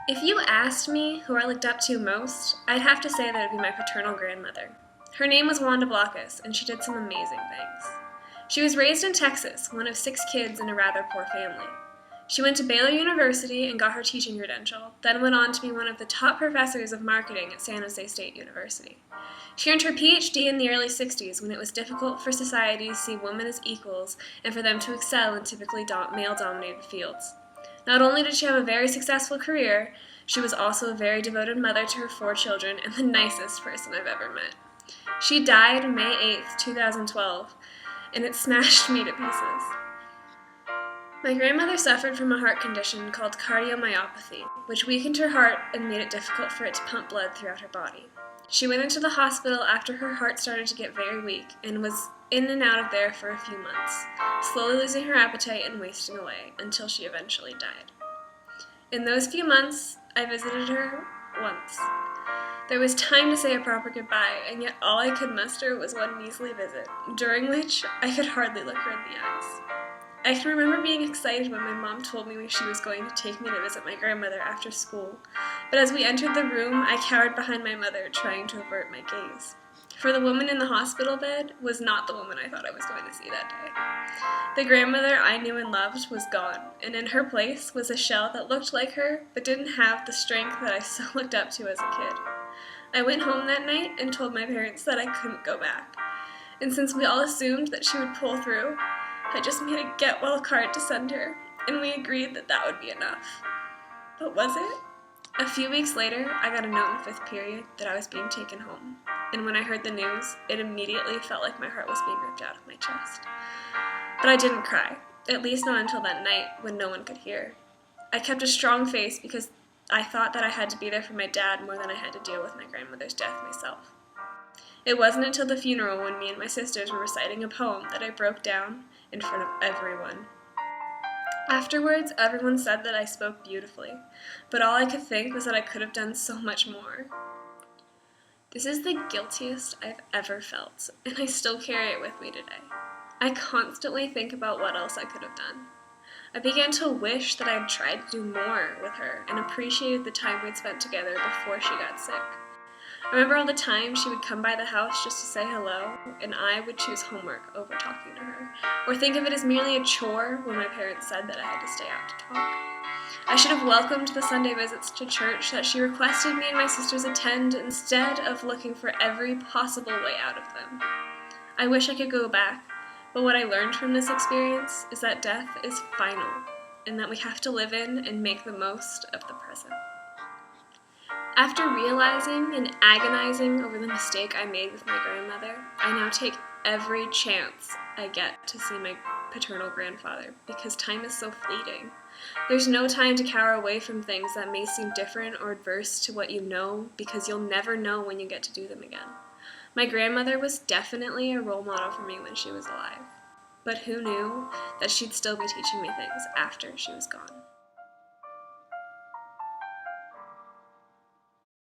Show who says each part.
Speaker 1: If you asked me who I looked up to most, I'd have to say that it'd be my paternal grandmother. Her name was Wanda Blockus, and she did some amazing things. She was raised in Texas, one of 6 kids in a rather poor family. She went to Baylor University and got her teaching credential, then went on to be one of the top professors of marketing at San Jose State University. She earned her PhD in the early 60s when it was difficult for society to see women as equals and for them to excel in typically male-dominated fields. Not only did she have a very successful career, she was also a very devoted mother to her 4 children and the nicest person I've ever met. She died May 8th, 2012, and it smashed me to pieces. My grandmother suffered from a heart condition called cardiomyopathy, which weakened her heart and made it difficult for it to pump blood throughout her body. She went into the hospital after her heart started to get very weak and was in and out of there for a few months, slowly losing her appetite and wasting away until she eventually died. In those few months, I visited her once. There was time to say a proper goodbye, and yet all I could muster was one measly visit, during which I could hardly look her in the eyes. I can remember being excited when my mom told me she was going to take me to visit my grandmother after school, but as we entered the room, I cowered behind my mother, trying to avert my gaze. For the woman in the hospital bed was not the woman I thought I was going to see that day. The grandmother I knew and loved was gone, and in her place was a shell that looked like her, but didn't have the strength that I so looked up to as a kid. I went home that night and told my parents that I couldn't go back, and since we all assumed that she would pull through, I just made a get-well card to send her, and we agreed that that would be enough. But was it? A few weeks later, I got a note in 5th period that I was being taken home, and when I heard the news, it immediately felt like my heart was being ripped out of my chest. But I didn't cry, at least not until that night when no one could hear. I kept a strong face because I thought that I had to be there for my dad more than I had to deal with my grandmother's death myself. It wasn't until the funeral when me and my sisters were reciting a poem that I broke down in front of everyone. Afterwards, everyone said that I spoke beautifully, but all I could think was that I could have done so much more. This is the guiltiest I've ever felt, and I still carry it with me today. I constantly think about what else I could have done. I began to wish that I had tried to do more with her and appreciated the time we'd spent together before she got sick. I remember all the time she would come by the house just to say hello, and I would choose homework over talking to her, or think of it as merely a chore when my parents said that I had to stay out to talk. I should have welcomed the Sunday visits to church that she requested me and my sisters attend instead of looking for every possible way out of them. I wish I could go back, but what I learned from this experience is that death is final, and that we have to live in and make the most of the present. After realizing and agonizing over the mistake I made with my grandmother, I now take every chance I get to see my paternal grandfather because time is so fleeting. There's no time to cower away from things that may seem different or adverse to what you know because you'll never know when you get to do them again. My grandmother was definitely a role model for me when she was alive, but who knew that she'd still be teaching me things after she was gone?